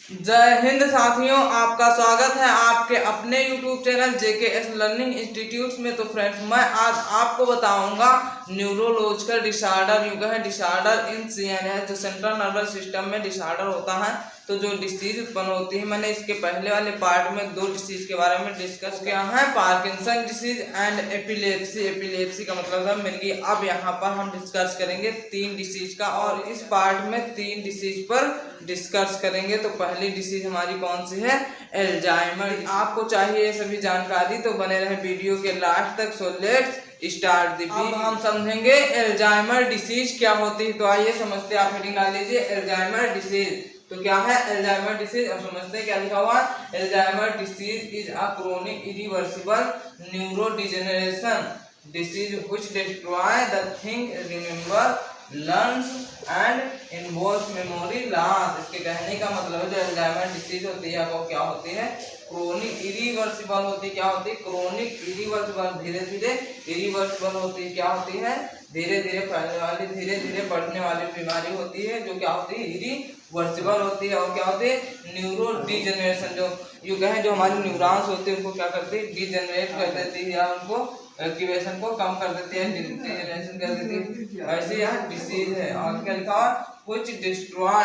जय हिंद साथियों, आपका स्वागत है आपके अपने YouTube channel JKS learning institute में। तो फ्रेंड्स, मैं आज आपको बताऊंगा न्यूरोलॉजिकल डिसऑर्डर, यूँ कहें डिसऑर्डर इन CNS, जो सेंट्रल नर्वस सिस्टम में डिसऑर्डर होता है। तो जो डिसीज उत्पन्न होती है, मैंने इसके पहले वाले पार्ट में 2 डिसीज के बारे में डिस्कस किया है, Parkinson disease and epilepsy. Epilepsy का मतलब है मिर्गी। अब यहाँ पर हम डिस्कस करेंगे 3 डिसीज का, और इस पार्ट में 3 डिसीज पर डिस्कस करेंगे। तो पहली डिसीज हमारी कौन सी है? एल्जाइमर। आपको चाहिए सभी जानकारी, तो बने रहे वीडियो के लास्ट तक। So let's start the. अब हम समझेंगे एल्जाइमर डिसीज क्या होती है। तो आइए समझते हैं। आप हेडिंग डाल लीजिए एल्जाइमर डिसीज। तो क्या है एल्जाइमर डिसीज? अब समझते हैं क्या लिखा हुआ है। Alzheimer disease is a chronic irreversible neurodegeneration disease which destroy the think, remember, learns and involve memory loss. इसके कहने का मतलब है जो एल्जाइमर डिसीज होती है वो क्या होती है? क्रोनिक इरिवर्सिबल होती है। क्या होती है? क्रोनिक इरिवर्सिबल, धीरे धीरे इरिवर्सिबल होती है। क्या होती है? धीरे धीरे फैलने वाली, धीरे धीरे बढ़ने वाली बीमारी होती है, जो क्या होती है? इरिवर्सिबल होती है। और क्या होती है? न्यूरो डिजेनरेशन, जो यू कहें जो हमारी न्यूरॉन्स होती है उनको क्या करती है? डिजेनरेट कर देती है, या उनको एक्टिवेशन को कम कर देती है, डिजेनरेशन कर देती है। ऐसे यहाँ डिसीज है। और क्या लिखा हुआ? which destroy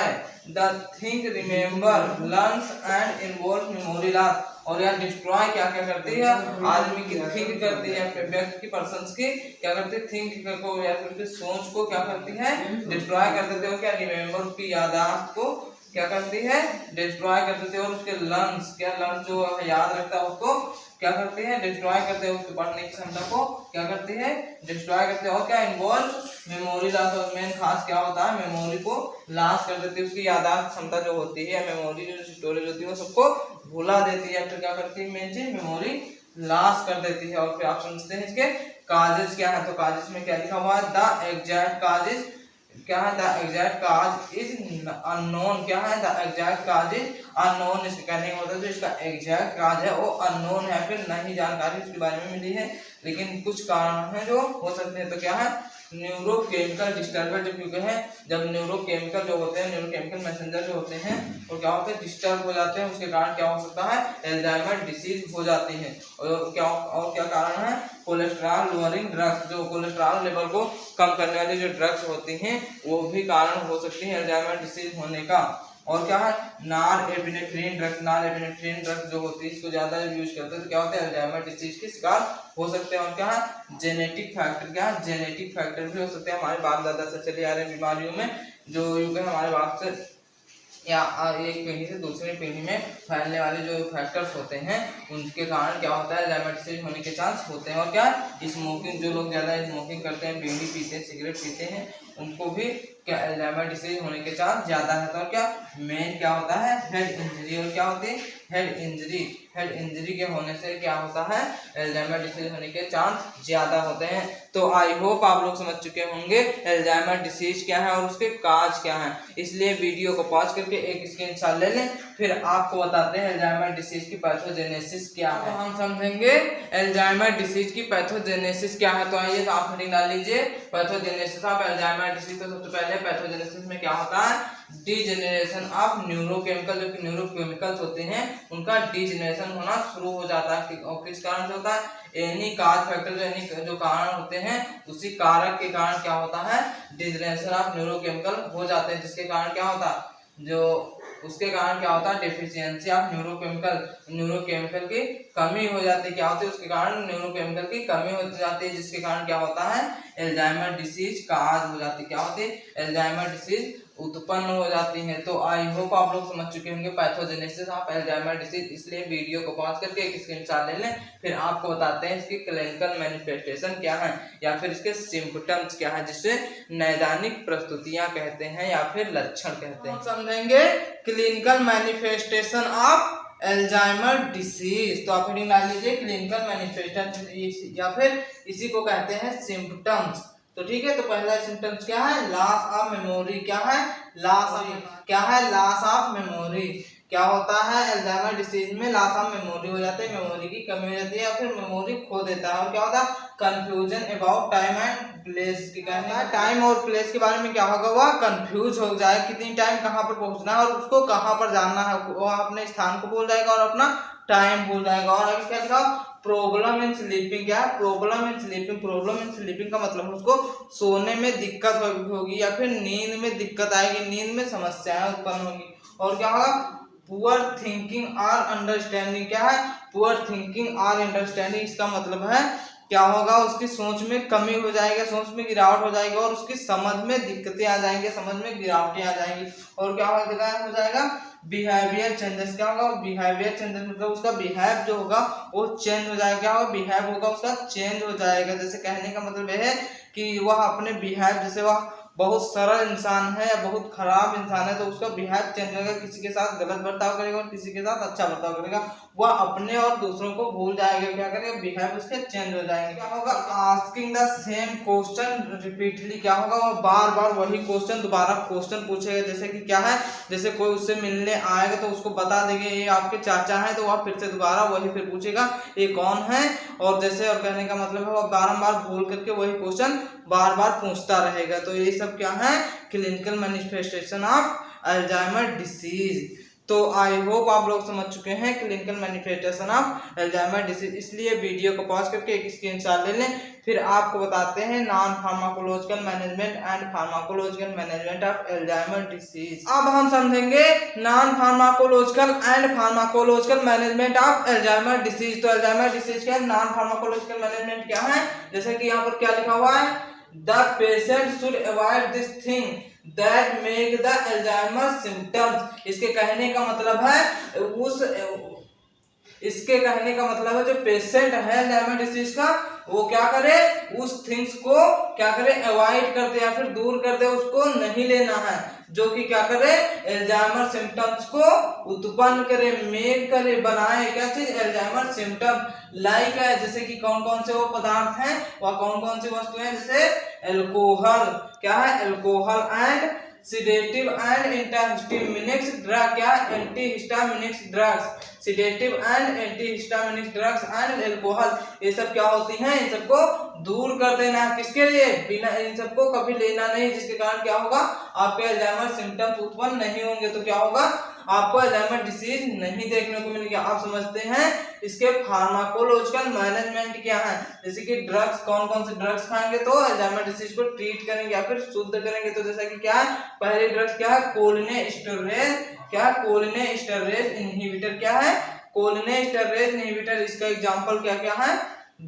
the think, remember, learns and involve memory loss। और यह डिस्ट्रॉय क्या क्या करती है? आदमी की थिंक करती है, व्यक्ति की, पर्सन्स की क्या करती है? थिंक को या फिर सोच को क्या करती है? डिस्ट्रॉय कर देते हो। क्या? रिमेम्बर, उसकी याददाश्त को क्या करती है? डिस्ट्रॉय कर देते हो। और उसके लर्न्स, क्या लर्न्स जो याद रखता है उसको क्या करती है? डिस्ट्रॉय करते हैं। उसको पढ़ने की क्षमता को क्या करती है? डिस्ट्रॉय करते हैं। और क्या? Involve memory loss. और मेन खास क्या होता है? मेमोरी को लॉस कर देती है। उसकी याददाश्त क्षमता जो होती है, मेमोरी जो स्टोरेज होती है, वो सबको भुला देती है। फिर क्या करती है? मेन चीज मेमोरी लॉस कर देती है। और फिर आप समझते हैं इसके काजेज क्या है। तो काजेज में क्या लिखा हुआ है? द एग्जैक्ट काजेज क्या है? The exact cause is unknown. क्या है? The exact cause is unknown. इसके कहने का मतलब जो इसका एग्जैक्ट काज है वो अननोन है, फिर नहीं जानकारी उसके बारे में मिली है, लेकिन कुछ कारण है जो हो सकते हैं। तो क्या है? Neurochemical disturbance. जब क्योंकि है जब न्यूरोकेमिकल जो होते हैं, न्यूरोकेमिकल मैसेंजर जो होते हैं वो क्या होते हैं? डिस्टर्ब हो जाते हैं। उसके कारण क्या हो सकता है? एल्जाइमर डिसीज हो जाती है। और क्या कारण है? कोलेस्ट्रॉल लोअरिंग ड्रग्स, जो कोलेस्ट्रॉल लेवल को कम करने वाली जो ड्रग्स होती हैं वो भी कारण हो सकती है एल्जाइमर डिसीज होने का। और क्या है? Norepinephrine drugs. नॉरएपिनेफ्रिन ड्रग्स जो होती है इसको ज्यादा यूज करते हैं तो क्या होता है? एल्जाइमर डिसीज के शिकार हो सकते हैं। और क्या है? Genetic factor. क्या है? जेनेटिक फैक्टर भी हो सकते हैं। हमारे बाप दादा से चले आ रहे बीमारियों में, जो हमारे बाप से या एक पीढ़ी से दूसरी पीढ़ी में फैलने वाले जो फैक्टर्स होते हैं उनके कारण क्या होता है? एल्जाइमर डिसीज होने के चांस होते हैं। और क्या? स्मोकिंग, जो लोग ज्यादा स्मोकिंग करते हैं, बीड़ी पीते हैं, सिगरेट पीते हैं, उनको भी क्या एल्जाइमर डिसीज होने के चांस ज्यादा है। तो क्या मेन क्या होता है? Head injury. और क्या होती है? Head injury. हेड इंजरी के होने से क्या होता है? एल्जाइमर डिसीज होने के चांस ज्यादा होते हैं। तो आई होप आप लोग समझ चुके होंगे एल्जाइमर डिसीज क्या है और उसके काज क्या है। इसलिए वीडियो को पॉज करके एक स्क्रीनशॉट ले लें, फिर आपको बताते हैं एल्जाइमर डिसीज की पैथोजेनेसिस क्या है। हम समझेंगे एल्जाइमर डिसीज की पैथोजेनेसिस क्या है। तो आइए आप हेडिंग डाल लीजिए पैथोजेनेसिस ऑफ एल्जाइमर डिसीज। तो सबसे पहले पैथोजेनेसिस में क्या होता है? Degeneration of neurochemical. जो कि न्यूरोकेमिकल्स होते हैं उनका डिजेनरेशन होना शुरू हो जाता है। और किस कारण से होता है? एनी काज फैक्टर, जो कारण होते हैं उसी कारक के कारण क्या होता है? डिजेनरेशन ऑफ न्यूरोकेमिकल हो जाते हैं, जिसके कारण क्या होता है? जो उसके कारण क्या होता है? Deficiency of neurochemical. न्यूरोकेमिकल की कमी हो जाती है। क्या होती है? उसके कारण न्यूरोकेमिकल की कमी हो जाती है, जिसके कारण क्या होता है? एल्जाइमर डिसीज काज हो जाती है। क्या होती है? एल्जाइमर डिसीज उत्पन्न हो जाती है। तो आई होप आप लोग समझ चुके होंगे पैथोजेनेसिस ऑफ एल्जाइमर डिसीज। इसलिए वीडियो को पॉज करके एक स्क्रीनशॉट ले लें, फिर आपको बताते हैं इसकी क्लिनिकल मैनिफेस्टेशन क्या है, या फिर इसके सिम्पटम्स क्या है, जिसे नैदानिक प्रस्तुतियां कहते हैं या फिर लक्षण कहते हैं। समझेंगे clinical manifestation of Alzheimer disease. तो आप हेडिंग डाल लीजिए क्लिनिकल मैनिफेस्टेशन, या फिर इसी को कहते हैं सिम्पटम्स। तो ठीक है, तो पहला सिम्टम्स क्या है, लॉस ऑफ मेमोरी। क्या है, लॉस ऑफ मेमोरी। क्या होता है, अल्जाइमर डिसीज में लॉस ऑफ मेमोरी हो जाती है, मेमोरी की कमी हो जाती है या फिर मेमोरी खो देता है। और क्या होता है, confusion about time and place की कहना है, टाइम और प्लेस के बारे में क्या होगा, वह कंफ्यूज हो जाए, कितनी टाइम कहाँ पर पहुंचना है और उसको कहाँ पर जाना है, वो अपने स्थान को भूल जाएगा और अपना टाइम भूल जाएगा। और आगे क्या लिखा, प्रॉब्लम इन स्लीपिंग। क्या है, प्रॉब्लम इन स्लीपिंग का मतलब उसको सोने में दिक्कत होगी या फिर नींद में दिक्कत आएगी, नींद में समस्याएं उत्पन्न होगी। और क्या होगा, पुअर थिंकिंग और अंडरस्टैंडिंग। क्या है, पुअर थिंकिंग और अंडरस्टैंडिंग, इसका मतलब है क्या होगा, उसकी सोच में कमी हो जाएगी, सोच में गिरावट हो जाएगी और उसकी समझ में दिक्कतें आ जाएंगी, समझ में गिरावटें आ जाएंगी। और क्या हो जाएगा, बिहेवियर चेंजेस। क्या होगा, बिहेवियर चेंजेस मतलब उसका बिहेव जो होगा वो चेंज हो जाएगा। क्या होगा, बिहेव होगा उसका चेंज हो जाएगा। जैसे कहने का मतलब यह है कि वह अपने बिहेव, जैसे वह बहुत सरल इंसान है या बहुत खराब इंसान है तो उसका बिहेव चेंज होगा, किसी के साथ गलत बर्ताव करेगा और किसी के साथ अच्छा बर्ताव करेगा, वह अपने और दूसरों को भूल जाएगा। क्या करेगा, बिहेव उसके चेंज हो जाएंगे। क्या होगा, asking the same question repeatedly. क्या होगा, वह बार बार वही क्वेश्चन दोबारा क्वेश्चन पूछेगा। जैसे कि क्या है, जैसे कोई उससे मिलने आएगा तो उसको बता देंगे ये आपके चाचा हैं, तो वह फिर से दोबारा वही फिर पूछेगा ये कौन है। और जैसे और कहने का मतलब है वह बारंबार भूल करके वही क्वेश्चन बार बार पूछता रहेगा। तो ये सब क्या है, clinical manifestation of Alzheimer disease. तो आई होप आप लोग समझ चुके हैं clinical manifestation of Alzheimer disease. इसलिए वीडियो को पॉज करके एक स्क्रीनशॉट ले लें, फिर आपको बताते हैं non pharmacological management and pharmacological management of Alzheimer disease. अब हम समझेंगे non pharmacological and pharmacological management of Alzheimer disease. तो अल्जाइमर डिसीज क्या है, नॉन फार्माकोलॉजिकल मैनेजमेंट क्या है, जैसे कि यहाँ पर क्या लिखा हुआ है, the patient should avoid this thing that make the Alzheimer symptoms. इसके कहने का मतलब है जो पेशेंट है अल्जाइमर डिसीज का, वो क्या करे, उस थिंग्स को क्या करे, अवॉइड कर दे या फिर दूर कर दे, उसको नहीं लेना है जो कि क्या करे, अल्जाइमर सिम्टम्स को उत्पन्न करे, मेक करे, बनाए। क्या चीज, अल्जाइमर सिम्टम। लाइक है, जैसे कि कौन कौन से वो पदार्थ हैं, वह कौन कौन सी वस्तुएं हैं, जैसे अल्कोहल। क्या है, alcohol and sedative and antihistaminics drug. क्या, antihistaminics drugs, sedative and antihistaminics drugs and alcohol, ये सब क्या होती हैं, इन सबको दूर कर देना। किसके लिए, बिना इन सबको कभी लेना नहीं, जिसके कारण क्या होगा, आपके अल्जाइमर सिम्टम्स उत्पन्न नहीं होंगे। तो क्या होगा, आपको अल्जाइमर डिसीज नहीं देखने को मिलेगी। आप समझते हैं इसके फार्माकोलॉजिकल मैनेजमेंट क्या है, जैसे कि ड्रग्स, कौन कौन से ड्रग्स खाएंगे तो अल्जाइमर डिसीज को ट्रीट करेंगे या फिर शुद्ध करेंगे। तो जैसा कि क्या है, पहले ड्रग्स क्या है, कोलिनेस्टेरेज। क्या, कोलिनेस्टेरेज इनहिबिटर। क्या है, कोलिनेस्टेरेज इनहिबिटर। इसका एग्जांपल क्या क्या है,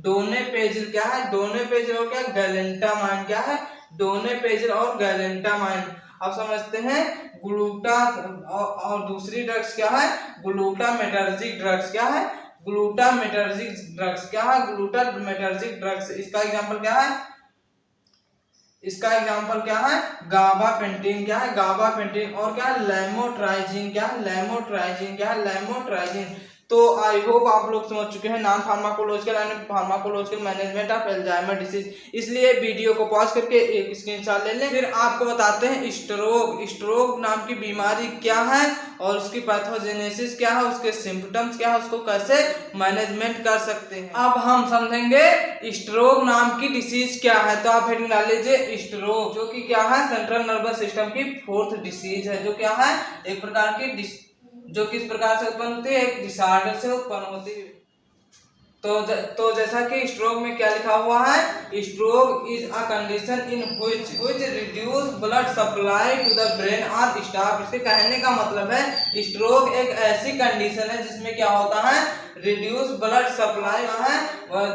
डोनेपेजिल। क्या है, डोनेपेजिल और क्या, गैलेंटामाइन। क्या है, डोनेपेजिल और गैलेंटामाइन। आप समझते हैं ग्लूटा और दूसरी ड्रग्स क्या है, ग्लूटामेटर्जिक ड्रग्स। क्या है, ग्लूटामेटर्जिक ड्रग्स। क्या है, ग्लूटामेटर्जिक ड्रग्स। इसका एग्जांपल क्या है, गाबापेंटिन। क्या है, गाबापेंटिन। और क्या है, लेमोट्राइजिन। क्या है, लेमोट्राइजिन। क्या है, लेमोट्राइजिन। तो आई होप आप लोग समझ चुके हैं non pharmacological and pharmacological management of Alzheimer disease. इसलिए वीडियो को पॉज करके एक स्क्रीनशॉट ले लें, फिर आपको बताते हैं स्ट्रोक नाम की बीमारी क्या है और उसकी पैथोजेनेसिस क्या है, उसके सिम्टम्स क्या है, उसको कैसे मैनेजमेंट कर सकते हैं। अब हम समझेंगे स्ट्रोक नाम की डिसीज क्या है। तो आप हेडिंग डाल लीजिए स्ट्रोक, जो कि क्या है, सेंट्रल नर्वस सिस्टम की फोर्थ डिसीज है, जो क्या है, एक प्रकार की जो किस प्रकार से उत्पन्न होती है, एक डिसऑर्डर से उत्पन्न होती है। तो जैसा कि स्ट्रोक में क्या लिखा हुआ है, stroke is a condition in which reduce blood supply to the brain और स्टॉप। इसके कहने का मतलब है स्ट्रोक एक ऐसी कंडीशन है जिसमें क्या होता है, रिड्यूस ब्लड सप्लाई है,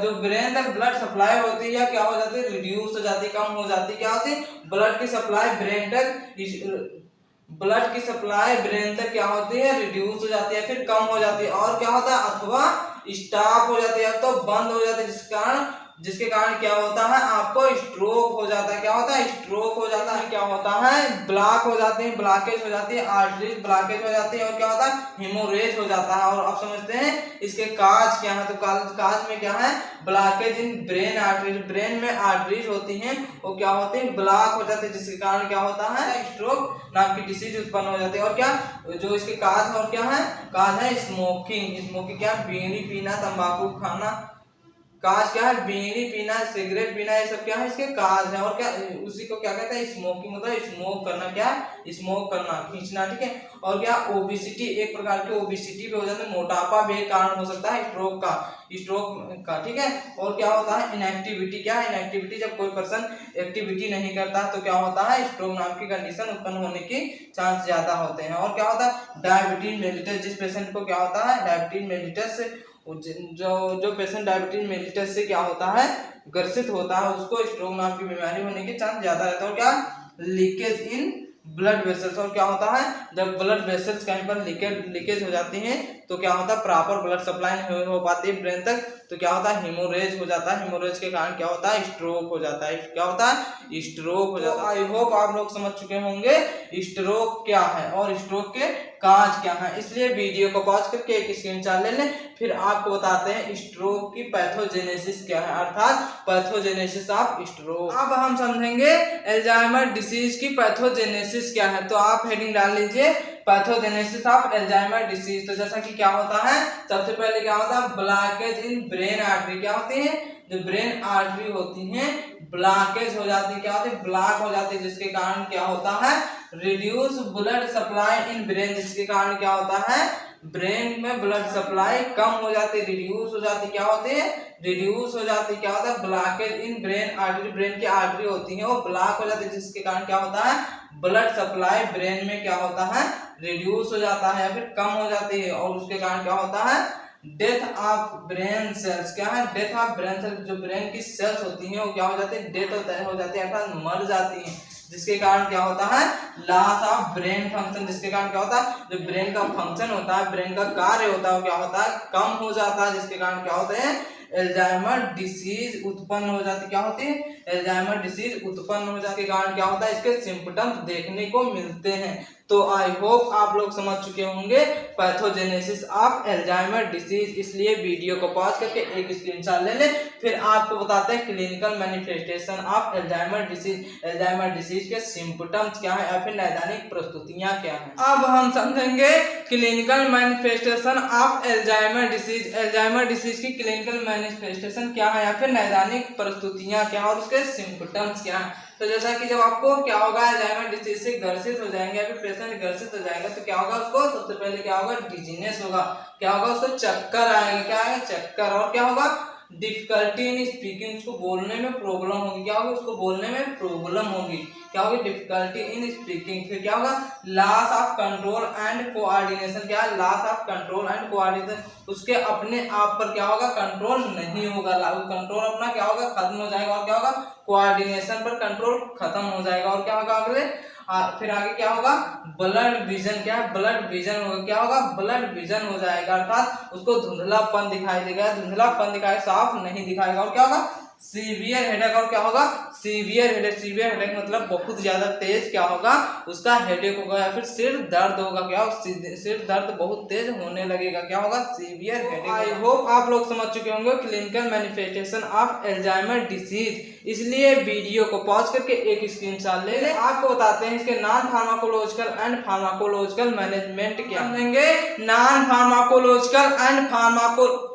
जो ब्रेन तक ब्लड सप्लाई होती है क्या हो जाती है, रिड्यूस हो जाती है, कम हो जाती है। क्या होती है, ब्लड की सप्लाई ब्रेन तक क्या होती है, रिड्यूस हो जाती है, फिर कम हो जाती है। और क्या होता है, अथवा स्टॉप हो जाती है तो बंद हो जाती है, जिस कारण जिसके कारण क्या होता है, आपको स्ट्रोक हो जाता है। क्या होता है, स्ट्रोक हो जाता है। क्या होता है, ब्लॉक हो जाते हैं, ब्लॉकेज हो जाती है, आर्टरीज ब्लॉकेज हो जाती है, और क्या होता है, हेमोरेज हो जाता है। और आप समझते हैं इसके काज क्या है, तो काज में क्या है, blockage in brain arteries, brain में आर्टरीज होती हैं वो क्या होती है, ब्लॉक हो जाती है, जिसके कारण क्या होता है, स्ट्रोक नाम की डिसीज उत्पन्न हो जाती है। और क्या जो इसके काज और क्या है, काज है स्मोकिंग। स्मोकिंग क्या, बीड़ी पीना, तंबाकू खाना, काज क्या है, बीड़ी पीना, सिगरेट पीना, ये सब क्या है, इसके काज है। और क्या उसी को क्या कहते हैं, स्मोकिंग, मतलब स्मोक करना, क्या स्मोक करना, खींचना, ठीक है। और क्या ओबेसिटी, एक प्रकार की ओबेसिटी भी हो जाता है, मोटापा भी एक कारण हो सकता है स्ट्रोक का, ठीक है। और क्या होता है, इनएक्टिविटी, क्या है इनएक्टिविटी, जब कोई पर्सन एक्टिविटी नहीं करता तो क्या होता है, स्ट्रोक नाम की कंडीशन उत्पन्न होने की चांस ज्यादा होते हैं। और क्या होता है, डायबिटीज मेलिटस, जिस पेशेंट को क्या होता है, डायबिटीज मेलिटस, जो पेशेंट डायबिटीज मेलिटस से क्या होता है, ग्रसित होता है, उसको स्ट्रोक नाम की बीमारी होने के चांस ज्यादा रहता है। और क्या, लीकेज इन ब्लड वेसल्स, और क्या होता है, जब ब्लड वेसल्स कहीं पर लीकेज हो जाती हैं तो क्या होता है, प्रॉपर ब्लड सप्लाई नहीं हो पाती है ब्रेन तक, तो क्या होता है, हेमोरेज हो जाता है। हेमोरेज के कारण क्या होता है, स्ट्रोक हो जाता है। क्या होता है, स्ट्रोक हो जाता है। आई होप आप लोग समझ चुके होंगे स्ट्रोक क्या है और स्ट्रोक के काज क्या है। इसलिए वीडियो को पॉज करके एक स्क्रीनशॉट ले लें, फिर आपको बताते हैं स्ट्रोक की पैथोजेनेसिस क्या है, अर्थात पैथोजेनेसिस ऑफ स्ट्रोक। अब हम समझेंगे अल्जाइमर डिसीज की पैथोजेनेसिस क्या है। तो आप हेडिंग डाल लीजिए पैथोजेनेसिस ऑफ अल्जाइमर डिसीज। तो जैसा कि क्या होता है, सबसे पहले क्या होता है, ब्लॉकेज इन ब्रेन आर्टरी। क्या होती है, जो ब्रेन आर्टरी होती हैं ब्लॉकेज हो जाती है, क्या होती है, ब्लॉक हो जाती है, जिसके कारण क्या होता है, reduce blood supply in brain, जिसके कारण क्या होता है, ब्रेन में ब्लड सप्लाई कम हो जाती है, रिड्यूस हो जाती है। क्या होती है, रिड्यूस हो जाती है। क्या होता है, blockage in brain artery, brain की आर्टरी होती है वो ब्लॉक हो जाती है, जिसके कारण क्या होता है, ब्लड सप्लाई ब्रेन में क्या होता है, रिड्यूस हो जाता है या फिर कम हो जाती है। और उसके कारण क्या होता है, डेथ ऑफ ब्रेन सेल्स। क्या है, डेथ ऑफ ब्रेन सेल्स, जो ब्रेन की सेल्स होती हैं वो क्या हो जाती है, डेथ हो जाती है, अर्थात मर जाती हैं, जिसके कारण क्या होता है, लॉस ऑफ ब्रेन फंक्शन, जिसके कारण क्या होता है, जो ब्रेन का फंक्शन होता है, ब्रेन का कार्य होता है वो क्या होता है, कम हो जाता है, जिसके कारण क्या होते हैं, अल्जाइमर डिसीज उत्पन्न हो जाती है। क्या होती है, अल्जाइमर डिसीज उत्पन्न हो जाने के कारण क्या होता है, इसके सिम्पटम्स देखने को मिलते हैं। तो आई होप आप लोग समझ चुके होंगे पैथोजेनेसिस ऑफ अल्जाइमर डिसीज। इसलिए वीडियो को पॉज करके एक स्क्रीनशॉट ले लें, फिर आपको बताते हैं clinical manifestation of Alzheimer disease. Alzheimer disease के सिम्पटम्स क्या है या फिर नैदानिक प्रस्तुतियां क्या हैं। अब हम समझेंगे clinical manifestation of Alzheimer disease. Alzheimer disease की क्लिनिकल मैनिफेस्टेशन क्या है या फिर नैदानिक प्रस्तुतियां क्या है और उसके सिम्पटम्स क्या है। तो जैसा कि जब आपको क्या होगा, अल्जाइमर डिसीज से ग्रसित हो जाएंगे या फिर पेशेंट ग्रसित हो जाएगा तो क्या होगा, उसको सबसे पहले क्या होगा, डिजीनेस होगा। क्या होगा, उसको चक्कर आएगा। क्या आएगा, चक्कर। और क्या होगा, डिफिकल्टी इन स्पीकिंग, उसको बोलने में प्रॉब्लम होगी। क्या होगी, उसको बोलने में प्रॉब्लम होगी। क्या होगी, डिफिकल्टी इन स्पीकिंग। फिर क्या होगा, loss of control and coordination. क्या है, loss of control and coordination, उसके अपने आप पर क्या होगा, कंट्रोल नहीं होगा, कंट्रोल अपना क्या होगा, खत्म हो जाएगा। और क्या होगा, कोऑर्डिनेशन पर कंट्रोल खत्म हो जाएगा। और क्या होगा अगले, फिर आगे क्या होगा, ब्लड विजन। क्या है, ब्लड विजन होगा। क्या होगा, ब्लड विजन हो जाएगा, अर्थात उसको धुंधलापन दिखाई देगा, धुंधलापन दिखाएगा, साफ नहीं दिखाएगा। और क्या होगा, सीवियर हेडेक। और क्या होगा, सीवियर हेडेक। सीवियर हेडेक मतलब बहुत ज्यादा तेज क्या होगा, उसका हेडेक होगा या फिर सिर दर्द होगा। क्या होगा, सिर दर्द बहुत तेज होने लगेगा। क्या होगा, सीवियर हेडेक। आई होप आप लोग समझ चुके होंगे clinical manifestation of Alzheimer disease. इसलिए वीडियो को पॉज करके एक स्क्रीनशॉट ले लें। आपको बताते हैं इसके non pharmacological and pharmacological management क्या समझेंगे। नॉन फार्माकोलॉजिकल एंड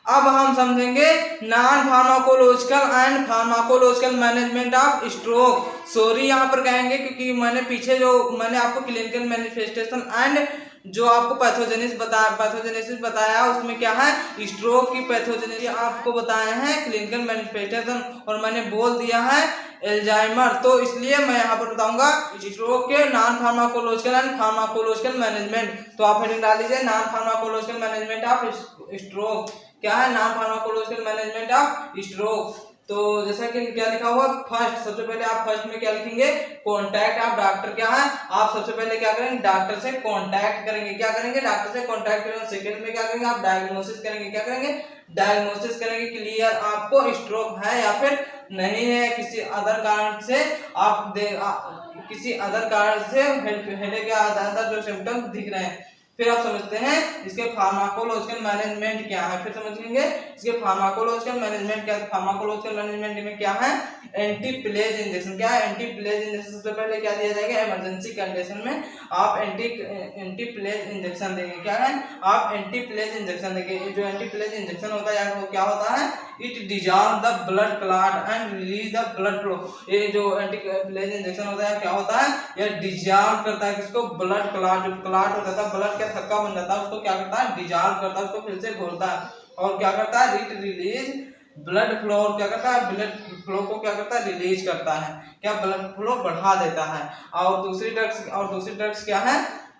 अब हम समझेंगे non pharmacological and pharmacological management of stroke. Sorry यहाँ पर कहेंगे क्योंकि मैंने पीछे जो मैंने आपको क्लिनिकल मैनिफेस्टेशन एंड जो आपको पैथोजेनेसिस बताया उसमें क्या है, स्ट्रोक की पैथोजेनेसिस आपको बताए हैं क्लिनिकल मैनिफेस्टेशन, और मैंने बोल दिया है अल्जाइमर। तो इसलिए मैं यहाँ पर बताऊंगा स्ट्रोक के non pharmacological and pharmacological management. तो आप हेडिंग डाल लीजिए non pharmacological management of stroke. क्या है, non pharmacological management of stroke. तो जैसा कि क्या लिखा हुआ फर्स्ट, सबसे पहले आप फर्स्ट में क्या लिखेंगे, कॉन्टैक्ट। आप डॉक्टर क्या है, आप सबसे पहले क्या करेंगे, डॉक्टर से कॉन्टैक्ट करेंगे, क्या करेंगे, डॉक्टर से कॉन्टैक्ट करेंगे। सेकंड में क्या करेंगे, आप डायग्नोसिस करेंगे, क्या करेंगे, डायग्नोसिस करेंगे, क्लियर आपको स्ट्रोक है या फिर नहीं है, किसी अदर कारण से आप किसी अदर कारण से हेडेक के अंदर जो सिम्टम्स दिख रहे हैं। फिर आप समझते हैं इसके फार्माकोलॉजिकल मैनेजमेंट क्या है, फिर समझेंगे इसके फार्माकोलॉजिकल मैनेजमेंट क्या है। फार्माकोलॉजिकल मैनेजमेंट में क्या है, एंटी प्लेज इंजेक्शन। क्या है, एंटी प्लेज इंजेक्शन। सबसे पहले क्या दिया जाएगा, इमरजेंसी कंडीशन में आप एंटी प्लेज इंजेक्शन देंगे। क्या है, आप एंटी प्लेज इंजेक्शन देंगे। जो एंटी प्लेज इंजेक्शन होता है वो क्या होता है, it dissolve the blood clot and release the blood flow. ये जो एंटी प्लेज इंजेक्शन होता है क्या होता है, यह डिजॉल्व करता है किसको, ब्लड क्लॉट। जो क्लॉट होता है ब्लड का थक्का बन जाता है उसको क्या करता है, डिजॉल्व करता है, उसको फिर से घोलता है और क्या करता है, इट रिलीज ब्लड फ्लो। और क्या करता है, ब्लड फ्लो को क्या करता है, रिलीज करता है, क्या ब्लड फ्लो बढ़ा देता है। और दूसरी ड्रग्स क्या है,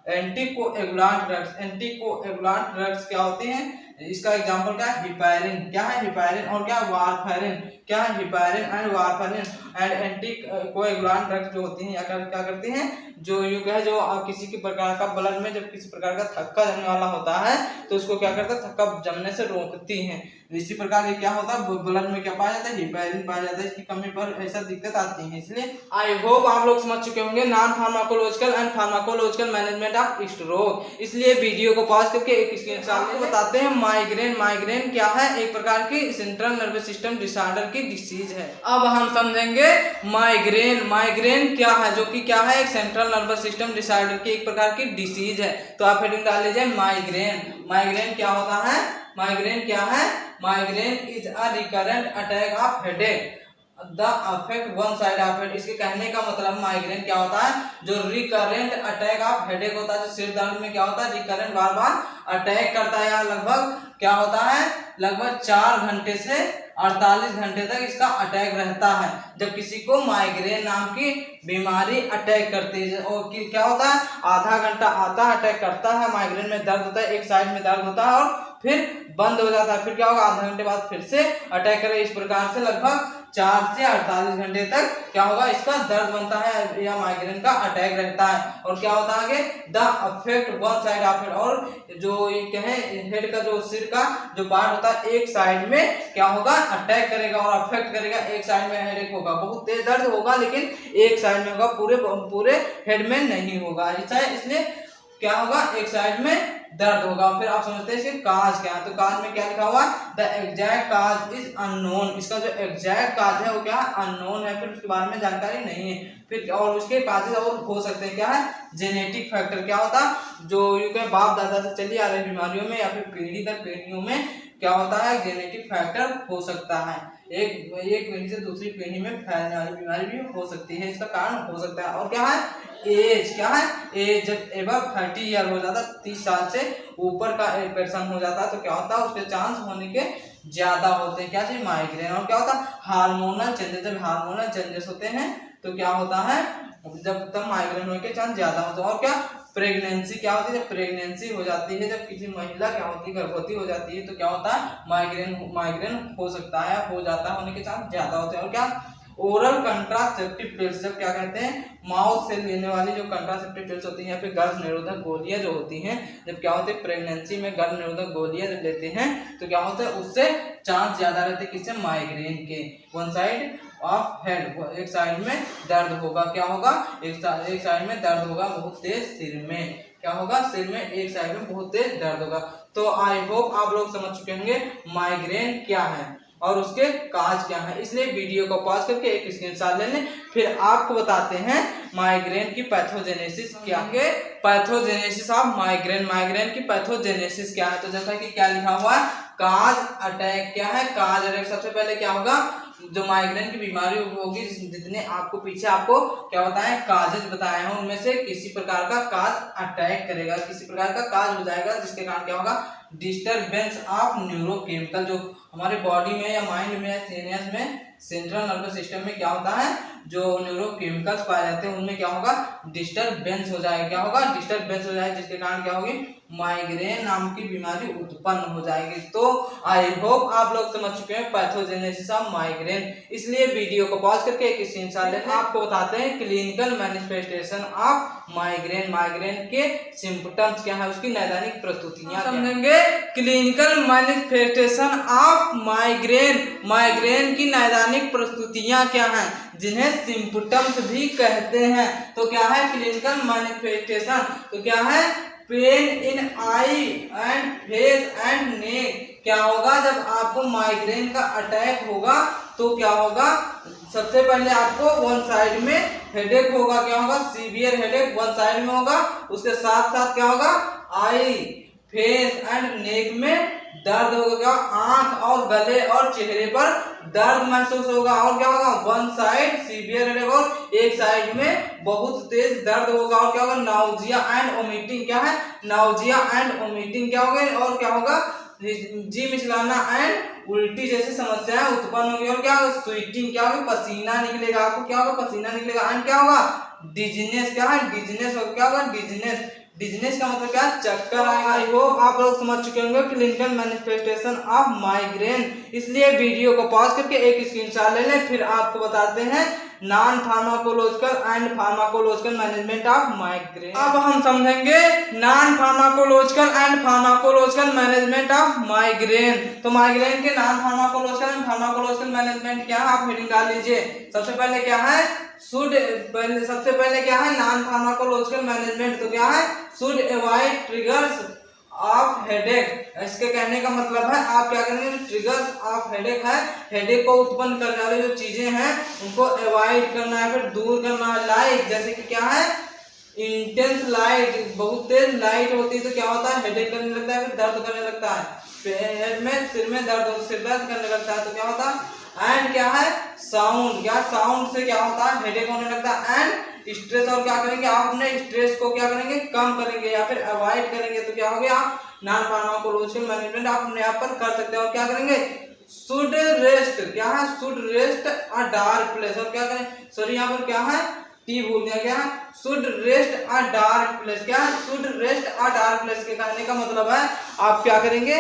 एंटीकोएगुलेंट ड्रग्स। एंटीकोएगुलेंट ड्रग्स क्या होती हैं, इसका एग्जांपल क्या है, हिपैरिन। क्या है, हिपैरिन। और क्या, वारफेरिन। क्या है, heparin and warfarin. And anticoagulant drugs जो होती हैं क्या करती हैं, जो युग है, जो किसी की प्रकार का ब्लड में जब किसी प्रकार का थक्का जमने वाला होता है तो उसको क्या करता है, थक्का जमने से रोकती हैं। इसी प्रकार क्या होता है, ब्लड में क्या पाया जाता है, हिपैरिन पाया जाता है। इसकी कमी पर ऐसा दिक्कत आती है। इसलिए आई होप आप लोग समझ चुके होंगे non pharmacological and pharmacological management of stroke. इसलिए वीडियो को पॉज करके एक स्क्रीनशॉट में बताते हैं माइग्रेन। माइग्रेन क्या है, एक प्रकार की सेंट्रल नर्वस सिस्टम डिसऑर्डर की डिसीज है। अब हम समझेंगे माइग्रेन। माइग्रेन क्या है, जो कि क्या है, एक सेंट्रल नर्वस सिस्टम डिसऑर्डर की एक प्रकार की डिसीज है। तो आप हेडिंग डाल लीजिए माइग्रेन। माइग्रेन क्या होता है, माइग्रेन क्या है, migraine is a recurrent attack of headache the affect one side of head. इसके कहने का मतलब माइग्रेन क्या होता है, जो रिकरेंट अटैक ऑफ हेडेक होता है, जो सिर दर्द में क्या होता है, रिकरेंट बार बार अटैक करता है। लगभग क्या होता है, लगभग 4 घंटे से 48 घंटे तक इसका अटैक रहता है जब किसी को माइग्रेन नाम की बीमारी अटैक करती है। और क्या होता है, आधा घंटा आता है, अटैक करता है, माइग्रेन में दर्द होता है, एक साइड में दर्द होता है और फिर बंद हो जाता है। फिर क्या होगा, आधा घंटे बाद फिर से अटैक करे। इस प्रकार से लगभग 4 से 48 घंटे तक क्या होगा, इसका दर्द बनता है या माइग्रेन का अटैक रहता है। और क्या होता है आगे, the affect one side of head. और जो ये कहे हेड का जो सिर का जो पार्ट होता है एक साइड में क्या होगा, अटैक करेगा और अफेक्ट करेगा। एक साइड में हेडेक होगा, बहुत तेज दर्द होगा लेकिन एक साइड में होगा, पूरे हेड में नहीं होगा। इसलिए क्या होगा, एक साइड में दर्द होगा। फिर आप समझते हैं इसके काज क्या है। तो काज में क्या लिखा हुआ, the exact cause is unknown. इसका जो एग्जैक्ट काज है वो क्या है, अननोन है, फिर उसके बारे में जानकारी नहीं है। फिर और उसके काजेज और हो सकते हैं, क्या है, जेनेटिक फैक्टर। क्या होता है, जो बाप दादा से चली आ रही बीमारियों में या फिर पीढ़ी दर पीढ़ियों में क्या होता है, जेनेटिक फैक्टर हो सकता है। एक पीढ़ी से दूसरी पीढ़ी में फैलने वाली बीमारी भी हो सकती है, इसका कारण हो सकता है। और क्या है, एज। क्या है, एज जब एबव 30 ईयर हो जाता है, 30 साल से ऊपर का एक पर्सन हो जाता है तो क्या होता है, उसके चांस होने के ज्यादा होते हैं। क्या चीज, माइग्रेन। और क्या होता है, हार्मोनल चेंजेस। जब हार्मोनल चेंजेस होते हैं तो क्या होता है, जब तब माइग्रेन होने के चांस ज्यादा होते हैं। और क्या, प्रेगनेंसी क्या होती है, जब प्रेगनेंसी हो जाती है, जब किसी महिला क्या होती है, गर्भवती हो जाती है तो क्या होता है, माइग्रेन हो सकता है, हो जाता है, होने के चांस ज्यादा होते हैं। और क्या, ओरल कंट्रासेप्टिव पिल्स। जब क्या कहते हैं, माउथ से लेने वाली जो कंट्रासेप्टिव पिल्स होती हैं या फिर गर्भ निरोधक गोलियां जो होती हैं, जब क्या होते हैं प्रेगनेंसी में गर्भ निरोधक गोलियां जब लेते हैं तो क्या होता है, उससे चांस ज्यादा रहते हैं किससे, माइग्रेन के। वन साइड ऑफ हेड, एक साइड में दर्द होगा। क्या होगा, एक साइड में दर्द होगा बहुत तेज सिर में। क्या होगा, सिर में एक साइड में बहुत तेज दर्द होगा। तो आई होप आप लोग समझ चुके होंगे माइग्रेन क्या है और उसके काज क्या है। इसलिए वीडियो को पॉज करके एक स्क्रीनशॉट ले लें। फिर आपको बताते हैं माइग्रेन की पैथोजेनेसिस क्या है। Pathogenesis of migraine. माइग्रेन की पैथोजेनेसिस क्या है, तो जैसा कि क्या लिखा हुआ है, काज अटैक। क्या है, काज अटैक। सबसे पहले क्या होगा, जो माइग्रेन की बीमारी होगी, जितने आपको पीछे आपको क्या बताएं, काजेज बताए हैं, उनमें से किसी प्रकार का काज अटैक करेगा, किसी प्रकार का काज हो जाएगा जिसके कारण क्या होगा, डिस्टरबेंस ऑफ न्यूरोकेमिकल, जो हमारे बॉडी में या माइंड में या सीनियस में सेंट्रल नर्वस सिस्टम में क्या होता है, जो न्यूरोकेमिकल्स पाए जाते हैं उनमें क्या होगा, डिस्टरबेंस हो जाएगा। क्या होगा, डिस्टरबेंस हो जाएगा, जिसके कारण क्या होगी, माइग्रेन नाम की बीमारी उत्पन्न हो जाएगी। तो आई होप आप लोग समझ चुके हैं पैथोजेनेसिस ऑफ माइग्रेन। इसलिए वीडियो को पॉज करके एक स्क्रीनशॉट लेते हैं, आपको बताते हैं clinical manifestation of migraine. Migraine के सिम्पटम्स क्या है, उसकी नैदानिक प्रस्तुतियां समझेंगे। Clinical manifestation of migraine, migraine की नैदानिक प्रस्तुतियां क्या हैं, जिन्हें सिम्पटम्स भी कहते हैं। तो क्या है क्लिनिकल मैनिफेस्टेशन, तो क्या है, pain in I and face and neck. क्या होगा, जब आपको माइग्रेन का अटैक होगा तो क्या होगा, सबसे पहले आपको वन साइड में हेडेक होगा। क्या होगा, सीवियर हेडेक वन साइड में होगा। उसके साथ साथ क्या होगा, आई, फेस एंड नेक में दर्द होगा, आंख और गले और चेहरे पर दर्द महसूस होगा। और क्या होगा, वन साइड सीवियर हेडेक और एक साइड में बहुत तेज दर्द होगा। और क्या होगा, नाउजिया एंड वोमिटिंग। क्या है, नाउजिया एंड वोमिटिंग क्या होगा, और क्या होगा, जी मिचलाना एंड उल्टी जैसी समस्याएं उत्पन्न होगी। और क्या होगा, स्वेटिंग क्या होगा, पसीना निकलेगा, आपको क्या होगा, पसीना निकलेगा। एंड क्या होगा, डिजीनेस। क्या है, डिजीनेस होगा। क्या होगा, डिजीनेस। डिजीनेस का मतलब क्या है, चक्कर आएगा। आई होप आप लोग समझ चुके होंगे क्लिनिकल मैनिफेस्टेशन ऑफ माइग्रेन। इसलिए वीडियो को पॉज करके एक स्क्रीनशॉट ले लें, फिर आपको बताते हैं non pharmacological and pharmacological management of migraine. अब हम समझेंगे non pharmacological and pharmacological management of migraine. तो माइग्रेन के non pharmacological and pharmacological management क्या है, आप हेडिंग डाल लीजिए। सबसे पहले क्या है, सबसे पहले क्या है, नॉन फार्माकोलॉजिकल मैनेजमेंट। तो क्या है, should avoid triggers of headache. इसके कहने का मतलब है आप क्या करेंगे, ट्रिगर्स ऑफ हेडेक है, हेडेक को उत्पन्न करने वाली जो चीजें हैं उनको अवॉइड करना है, फिर दूर करना है। लाइक जैसे कि क्या है, इंटेंस लाइट, बहुत तेज लाइट होती है तो क्या होता है, हेडेक करने लगता है, फिर दर्द करने लगता है, हेड में सिर में दर्द, सिर दर्द करने लगता है तो क्या होता है। एंड क्या है, साउंड। क्या, साउंड से क्या होता है, हेडेक होने लगता है। एंड स्ट्रेस, और क्या करेंगे आप अपने स्ट्रेस को क्या करेंगे, कम करेंगे या फिर अवॉइड करेंगे। तो क्या हो गया, नॉन फार्माकोलॉजिकल मैनेजमेंट आप अपने आप पर कर सकते हो। और क्या करेंगे, शुड रेस्ट। क्या है, should rest a dark place. और क्या करें, सॉरी यहाँ पर क्या है, टी भूल गया। क्या है, should rest a dark place. क्या है, should rest a dark place के कहने का मतलब है आप क्या करेंगे,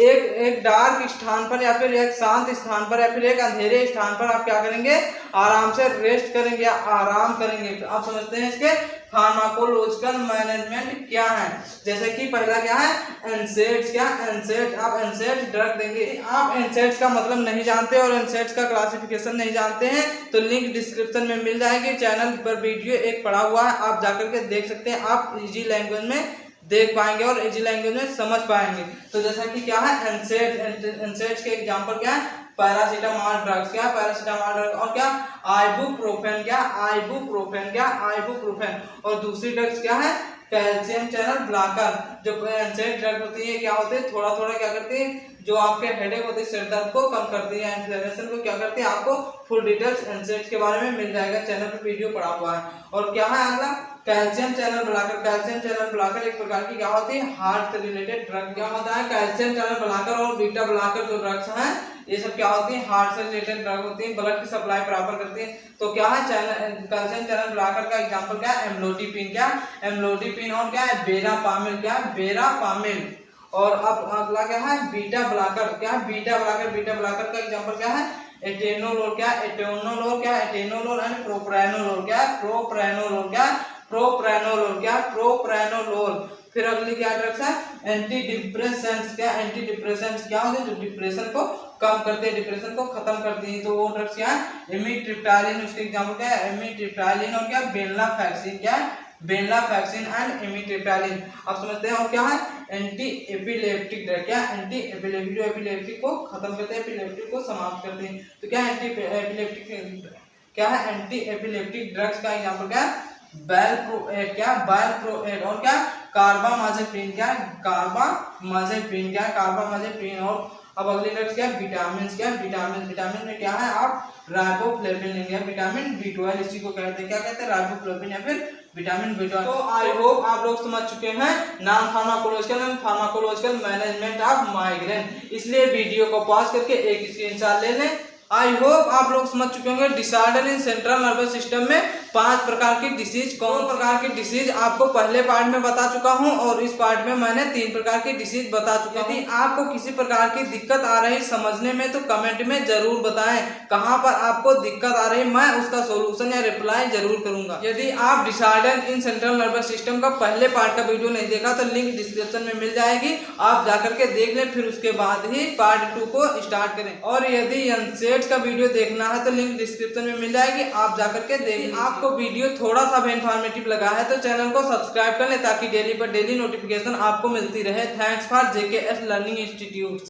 एक डार्क स्थान पर या फिर एक शांत स्थान पर या फिर एक अंधेरे स्थान पर आप क्या करेंगे, आराम से रेस्ट करेंगे, आराम करेंगे। तो आप समझते हैं इसके फार्माकोलॉजिकल मैनेजमेंट क्या है। जैसे कि पहला क्या है, एनसेड्स। क्या, एनसेड्स, आप एनसेड्स ड्रग देंगे। आप एनसेड्स का मतलब नहीं जानते और एनसेड्स का क्लासिफिकेशन नहीं जानते हैं तो लिंक डिस्क्रिप्शन में मिल जाएगी, चैनल पर वीडियो एक पड़ा हुआ है, आप जाकर के देख सकते हैं। आप इजी लैंग्वेज में देख पाएंगे और इजी लैंग्वेज में समझ पाएंगे। तो जैसा कि क्या है, एनसेड्स के एग्जांपल क्या है, पैरासीटामोल ड्रग्स। क्या, पैरासीटामोल ड्रग। और क्या, आइबुप्रोफेन। क्या, आइबुप्रोफेन। क्या, आइबुप्रोफेन। और दूसरी ड्रग्स क्या है, कैल्शियम चैनल ब्लॉकर। जो एनसेड ड्रग होती है क्या होते हैं, थोड़ा थोड़ा क्या करती है, जो आपके हेडेक होते हैं, सिर दर्द को कम करती है, इन्फ्लेमेशन को क्या करती है, आपको फुल डिटेल्स एनसेड के बारे में मिल जाएगा, चैनल पर वीडियो पड़ा हुआ है। और क्या है अगला, calcium channel blocker. Calcium channel blocker एक प्रकार की क्या होती है, हार्ट से रिलेटेड ड्रग। क्या होता है, कैल्शियम चैनल ब्लॉकर और बीटा ब्लॉकर जो ड्रग्स हैं ये सब क्या होती है, हार्ट से रिलेटेड ड्रग होती है, ब्लड की सप्लाई बराबर करती है। तो क्या है, कैल्शियम चैनल ब्लॉकर का एग्जांपल क्या है, एम्लोडिपिन। क्या, एम्लोडिपिन। और क्या है, बेरापामिल। क्या, बेरापामिल। और अब अगला क्या है, बीटा ब्लॉकर। क्या, बीटा ब्लॉकर। बीटा ब्लॉकर का एग्जांपल क्या है, एटेनोलोल। क्या, एटेनोलोल। क्या, एटेनोलोल एंड प्रोप्रानोलोल। क्या, प्रोप्रानोलोल। क्या, प्रोप्रानोलोल। क्या, प्रोप्रानोलोल। फिर अगली क्या ड्रग्स है, एंटी डिप्रेसेंट्स। क्या, एंटी डिप्रेसेंट्स क्या होते हैं, जो डिप्रेशन को कम करते हैं, डिप्रेशन को खत्म करती है। तो वो ड्रग्स क्या है, एमिट्रिप्टाइलिन। उसके एग्जांपल क्या है, एमिट्रिप्टाइलिन। और क्या, वेनलाफैक्सिन। क्या है, वेनलाफैक्सिन एंड एमिट्रिप्टाइलिन। आप समझते हैं। और क्या है, एंटी एपिलेप्टिक ड्रग। क्या, एंटी एपिलेप्टिक, जो एपिलेप्टिक को खत्म करते हैं, एपिलेप्टिक को समाप्त करते हैं। तो क्या, एंटी एपिलेप्टिक। क्या है, एंटी एपिलेप्टिक ड्रग्स का एग्जांपल क्या है, बैलप्रोएट। क्या, बैलप्रोएट। और क्या, कार्बामाजेपिन। क्या, कार्बामाजेपिन। क्या, कार्बामाजेपिन। और अब अगली ड्रग्स क्या, विटामिन। क्या, विटामिन। विटामिन में क्या है, आप राइबोफ्लेविन लेंगे, विटामिन B12 इसी को कहते हैं, क्या कहते हैं, राइबोफ्लेविन या फिर विटामिन B12। तो आई होप आप लोग समझ चुके हैं नाम pharmacological and pharmacological management of migraine. इसलिए वीडियो को पॉज करके एक स्क्रीनशॉट ले लें। आई होप आप लोग समझ चुके होंगे disorder in central nervous system में 5 प्रकार की डिसीज, कौन प्रकार की डिसीज आपको पहले पार्ट में बता चुका हूं और इस पार्ट में मैंने 3 प्रकार की डिसीज बता चुका हूं। यदि आपको किसी प्रकार की दिक्कत आ रही समझने में तो कमेंट में जरूर बताएं कहां पर आपको दिक्कत आ रही, मैं उसका सोल्यूशन या रिप्लाई जरूर करूंगा। यदि आप disorder in central nervous system का पहले पार्ट का वीडियो नहीं देखा तो लिंक डिस्क्रिप्शन में मिल जाएगी, आप जाकर के देख लें, फिर उसके बाद ही पार्ट 2 को स्टार्ट करें। और यदि एनसेट का वीडियो देखना है तो लिंक डिस्क्रिप्शन में मिल जाएगी, आप जाकर के देखें। आपको वीडियो थोड़ा सा भी इंफॉर्मेटिव लगा है तो चैनल को सब्सक्राइब कर लें ताकि डेली पर डेली नोटिफिकेशन आपको मिलती रहे। Thanks for JKS learning institute.